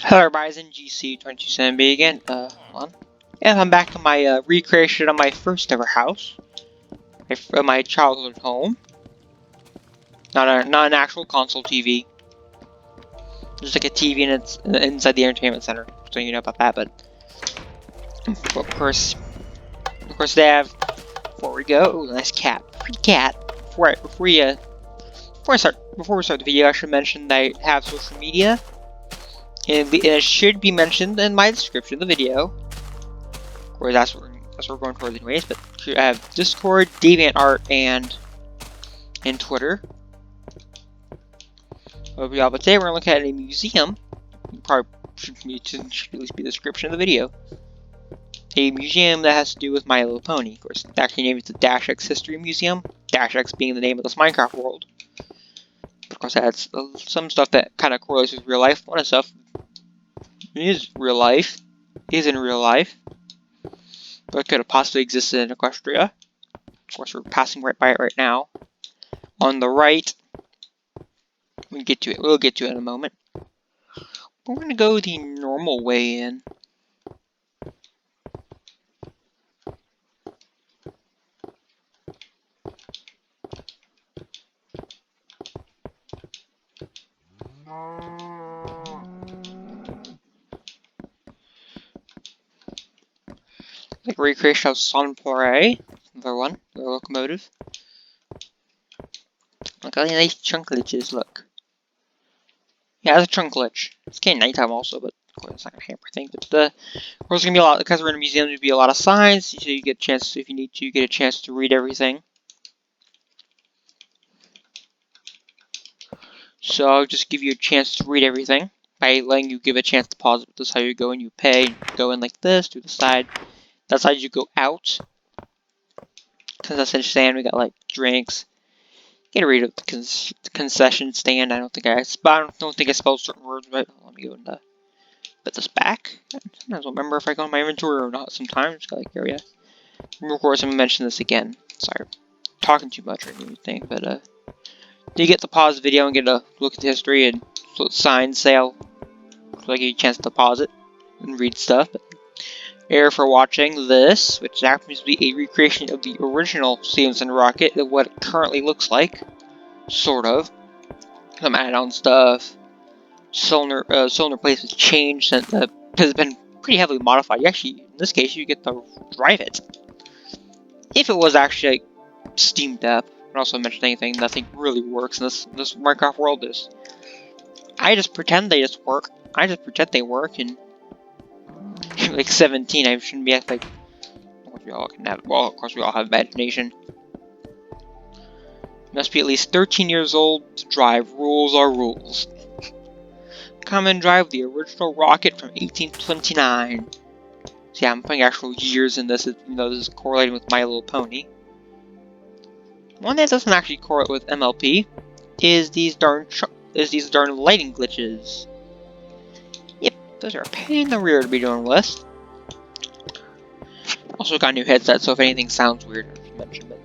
Hello everybody, it's GC227B again. Hold on. And I'm back to my recreation of my first ever house. My childhood home. Not an actual console TV. Just like a TV and it's inside the entertainment center. So you know about that, but of course they have, before we go, ooh, nice cat. Pretty cat. Before we start the video, I should mention that I have social media. And it should be mentioned in my description of the video. Of course, that's what we're going towards anyways, but I have Discord, DeviantArt, and Twitter. But today we're going to look at a museum. Probably should at least be the description of the video. A museum that has to do with My Little Pony. Of course, actually named it the Dash X History Museum. Dash X being the name of this Minecraft world. But of course, it has some stuff that kind of correlates with real life. One of the stuff is real life. Is in real life. But could have possibly existed in Equestria. Of course, we're passing right by it right now. On the right, we'll get to it in a moment. We're going to go the normal way in. Like recreation of Sonpore, another one, the locomotive. Look at the nice chunk glitches, look. Yeah, that's a chunk glitch. It's getting nighttime also, but of course it's not gonna hamper things. But of course, it's gonna be a lot, because we're in a museum, there'll be a lot of signs, so you get a chance, if you need to, get a chance to read everything. So I'll just give you a chance to read everything by letting you give a chance to pause it. This is how you go in, you pay, go in like this, to the side. That side you go out. Because that's interesting, we got like drinks. Get a read of the concession stand. I don't think I spelled certain words, but let me go and put this back. Sometimes I'll remember if I go in my inventory or not. Sometimes, like area. Of course, I'm gonna mention this again. Sorry, I'm talking too much or anything, but you get to pause the video and get a look at the history and what signs say. So I give you a chance to pause it and read stuff. But here for watching this, which happens to be a recreation of the original Stevenson rocket, of what it currently looks like, sort of. Some add-on stuff. Cylinder place has changed since has been pretty heavily modified. You actually, in this case, you get to drive it. If it was actually like, steamed up, and also mention anything, nothing really works in this Minecraft world. I just pretend they just work. I just pretend they work, and like 17, I shouldn't be like. We all can have. Well, of course, we all have imagination. Must be at least 13 years old to drive. Rules are rules. Come and drive the original rocket from 1829. So yeah, I'm putting actual years in this, even though this is correlating with My Little Pony. One that doesn't actually correlate with MLP is these darn lighting glitches. Yep, those are a pain in the rear to be dealing with. Also got a new headset, so if anything sounds weird, I should mention it.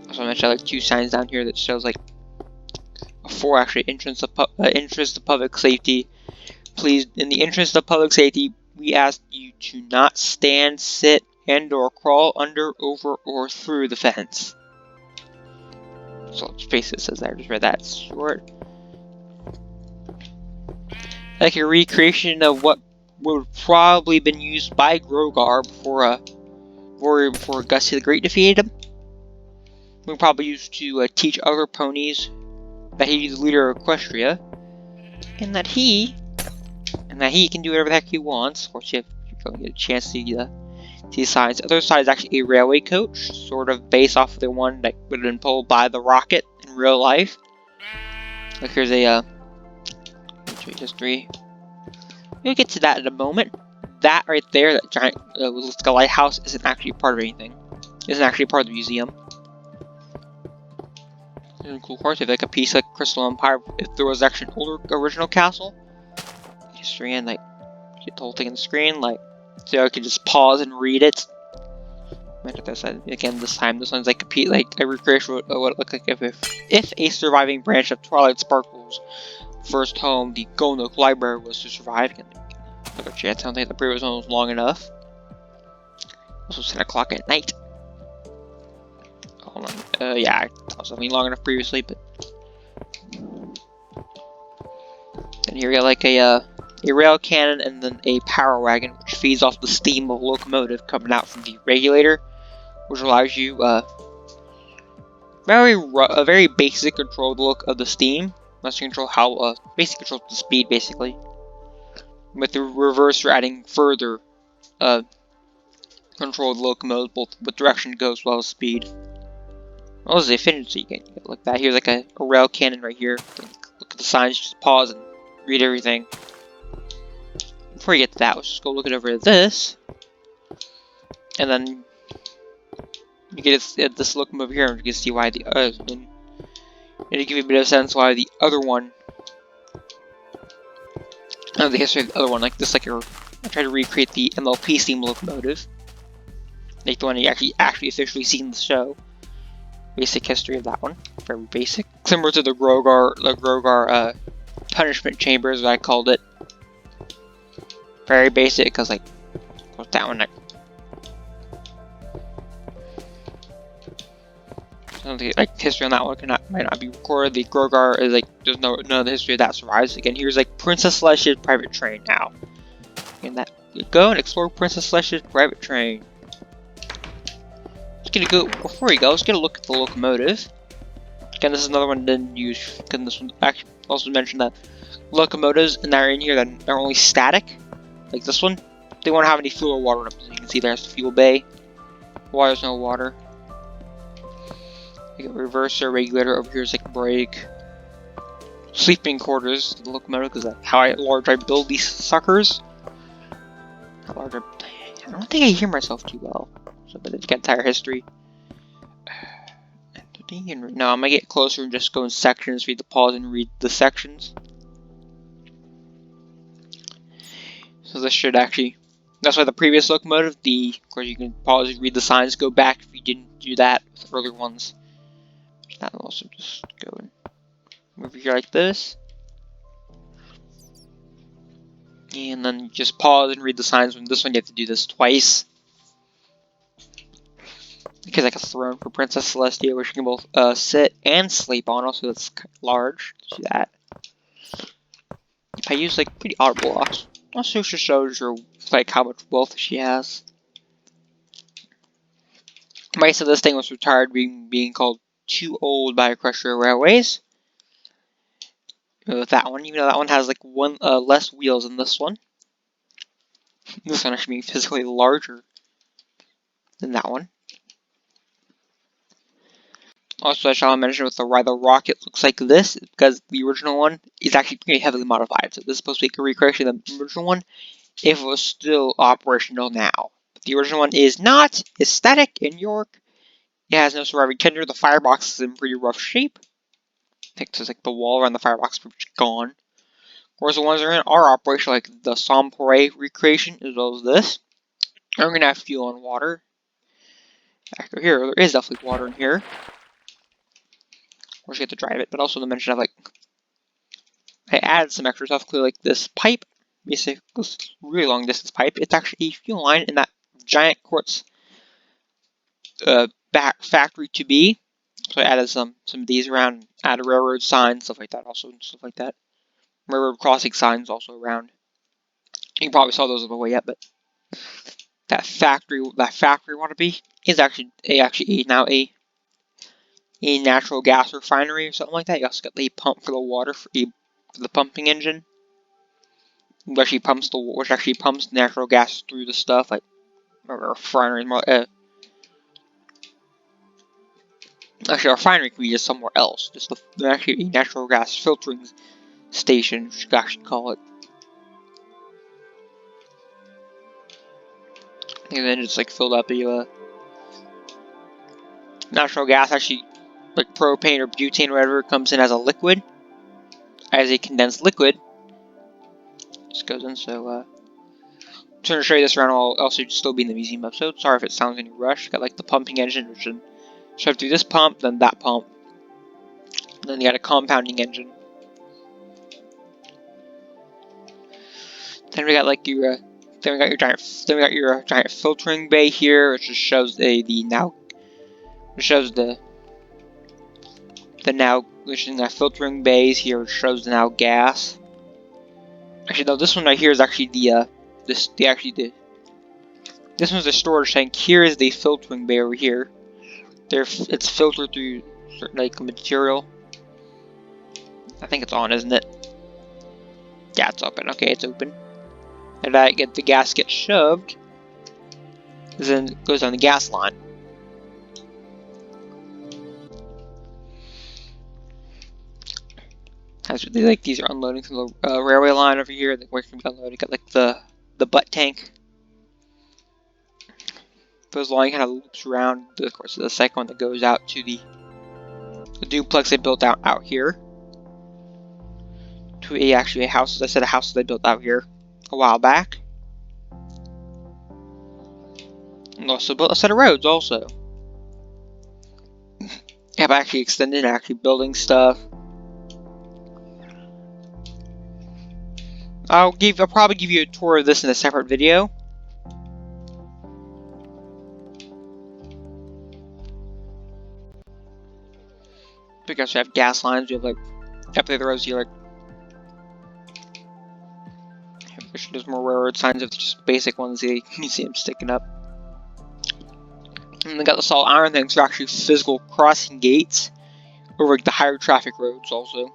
Also mentioned like 2 signs down here that shows like for actually interest of public safety. Please, in the interest of public safety, we ask you to not stand, sit, and/or crawl under, over, or through the fence. So let's face it, says there. Just read that short. Like a recreation of what would have probably been used by Grogar before Gusty the Great defeated him. We probably used to teach other ponies that he's the leader of Equestria, and that he can do whatever the heck he wants. Of course, you're going to get a chance to see the sides. The other side is actually a railway coach, sort of based off of the one that would have been pulled by the rocket in real life. Like here's a history. We'll get to that in a moment. That right there, that giant lighthouse, isn't actually part of anything. Isn't actually part of the museum. Cool part, if like a piece of Crystal Empire, if there was actually an older original castle, history and like get the whole thing on the screen, like so I could just pause and read it. Again, this one's like a recreation of what it looked like if a surviving branch of Twilight Sparkle's first home, the Golnoke Library, was to survive. Again, another chance. I don't think the previous one was long enough. Also 10 o'clock at night. Hold on. Yeah, I thought it was definitely long enough previously, but. And here we got like a rail cannon and then a power wagon, which feeds off the steam of a locomotive coming out from the regulator, which allows you a very basic control look of the steam. Must control how basic control the speed basically. With the reverse, you're adding further control of the locomotive, both what direction it goes as well as speed. Well, this is the efficiency. You get like that. Here's like a rail cannon right here. Look at the signs. Just pause and read everything. Before you get to that, let's just go look over at this, and then you get this locomotive here, and you can see why the and to give you a bit of a sense why the other one, the history of the other one, like this, like I tried to recreate the MLP steam locomotive, like the one you actually officially seen in the show. Basic history of that one, very basic, similar to the Grogar punishment chamber, as I called it. Very basic, because like that one. I don't think like history on that one might not be recorded. The Grogar is like there's none of the history of that survives. Again, here's like Princess Celestia's private train now. And that go and explore Princess Celestia's private train. Just gonna go before you go. Let's get a look at the locomotive. Again, this is another one I didn't use. Because this one actually also mentioned that locomotives and that are in here that are only static. Like this one, they won't have any fuel or water in them. So you can see there's the fuel bay. Why there's no water. You got reverser, regulator, over here is like brake. Sleeping quarters, the locomotive, because that's how large I build these suckers. How large I don't think I hear myself too well. So, but it's got entire history. No, I'm gonna get closer and just go in sections, read the pause and read the sections. So this should actually, that's why the previous locomotive, of course you can pause and read the signs, go back if you didn't do that with earlier ones. That will also just go and move here like this. And then just pause and read the signs. When this one you have to do this twice. Because like a throne for Princess Celestia, which you can both sit and sleep on. Also, that's large. See that? If I use like pretty odd blocks, also just shows you like how much wealth she has. Most of this thing was retired, being called too old by Crusher Railways. With that one, even though that one has like one less wheels than this one. This one actually being physically larger than that one. Also, I shall mention with why the rocket looks like this, because the original one is actually pretty heavily modified. So this is supposed to be a recreation of the original one, if it was still operational now. But the original one is not. It's static in York. It has no surviving tender. The firebox is in pretty rough shape. I think there's like the wall around the firebox is pretty much gone. Of course, the ones that are in are operational, like the Sompore recreation, as well as this. I'm gonna have fuel and water. After here, there is definitely water in here. Of course, you have to drive it, but also the mention of like I added some extra stuff, clearly like this pipe. Basically, this really long distance pipe. It's actually a fuel line in that giant quartz back factory to be. So I added some of these around, added railroad signs, stuff like that. Also stuff like that. Railroad crossing signs also around. You probably saw those on the way up, but that factory wannabe is actually now a natural gas refinery or something like that. You also got the pump for the water for the pumping engine, which actually pumps natural gas through the stuff like a refinery. Actually, a refinery could be just somewhere else. Just actually a natural gas filtering station, you should actually call it. And then it's like filled up a natural gas, actually like propane or butane or whatever, comes in as a liquid, as a condensed liquid. Just goes in. So I'm trying to show you this around. I'll also still be in the museum episode. Sorry if it sounds any rush. Got like the pumping engine, which should shove through this pump, then that pump. And then you got a compounding engine. And we got like your then we got your giant filtering bay here, which just shows the now which is the filtering bays here, which shows the now gas. Actually, no, this one right here is actually this one's the storage tank. Here is the filtering bay over here. It's filtered through certain like material. I think it's on, isn't it? Yeah, it's open. Okay, it's open. And the gas gets shoved, then it goes on the gas line. Like these are unloading from the railway line over here. Where can be unloaded? Got like the butt tank. Goes along, kind of loops around. Of course, the second one that goes out to the duplex they built out here. To actually a house, as I said, a house they built out here a while back. And also built a set of roads also. Have actually extended, actually building stuff. I'll probably give you a tour of this in a separate video. Because we have gas lines, we have like up there the roads here, like there's more railroad signs of just basic ones. You see them sticking up. And they got the solid iron things for actually physical crossing gates over like the higher traffic roads also.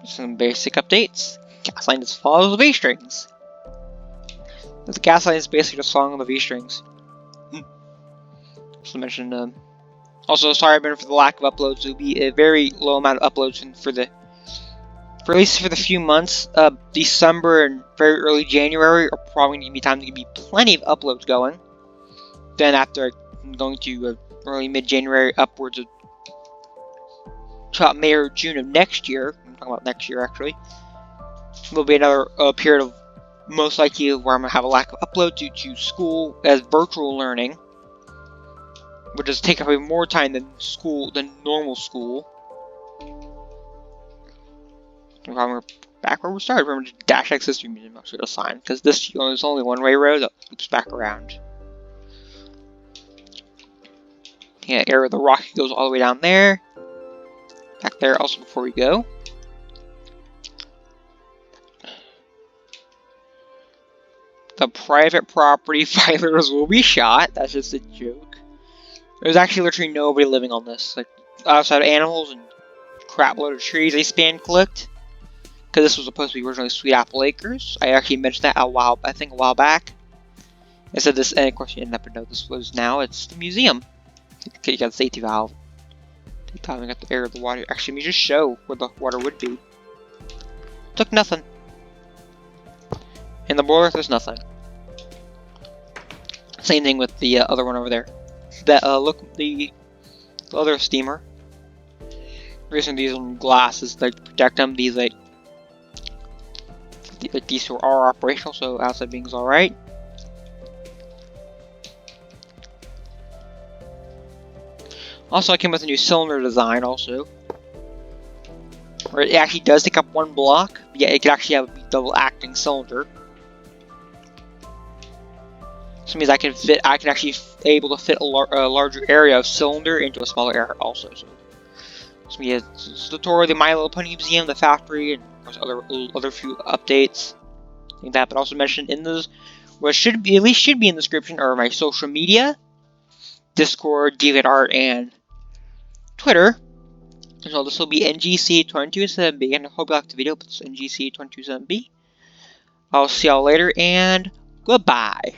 Some basic updates. Gas line just follows the V strings. The gas line is basically just following the V strings. Just to mention, also sorry for the lack of uploads. There'll be a very low amount of uploads for at least for the few months. December and very early January are probably going to be time to give me plenty of uploads going. Then going to early mid-January upwards of about May or June of next year. I'm talking about next year actually. There'll be another period of most likely where I'm going to have a lack of upload due to school as virtual learning, which does take up more time than normal school. We're back where we started. Remember the Dash X History Museum I should assign, because there's only one-way road that loops back around. Yeah, area of the rock goes all the way down there. Back there also before we go. The private property filers will be shot. That's just a joke. There's actually literally nobody living on this. Like, outside of animals and crap load of trees they span clipped. Because this was supposed to be originally Sweet Apple Acres. I actually mentioned that a while back. I said this, and of course you didn't know this was it's the museum. Okay, you got the safety valve. We got the air of the water. Actually, let me just show where the water would be. Took nothing. In the boiler, there's nothing. Same thing with the other one over there. That look, the other steamer. Reason these on glasses to protect them. These these are operational, so outside being is all right. Also, I came with a new cylinder design also. Where it actually does take up one block. Yeah, it could actually have a double acting cylinder. So it means I can actually able to fit a larger area of cylinder into a smaller area also. So it's the tour of the My Little Pony Museum, the factory, and of course other few updates. Like that, but also mentioned in those, what should be in the description, are my social media, Discord, DeviantArt, and Twitter. So this will be NGC227B, and I hope you liked the video. But it's NGC227B. I'll see y'all later, and goodbye.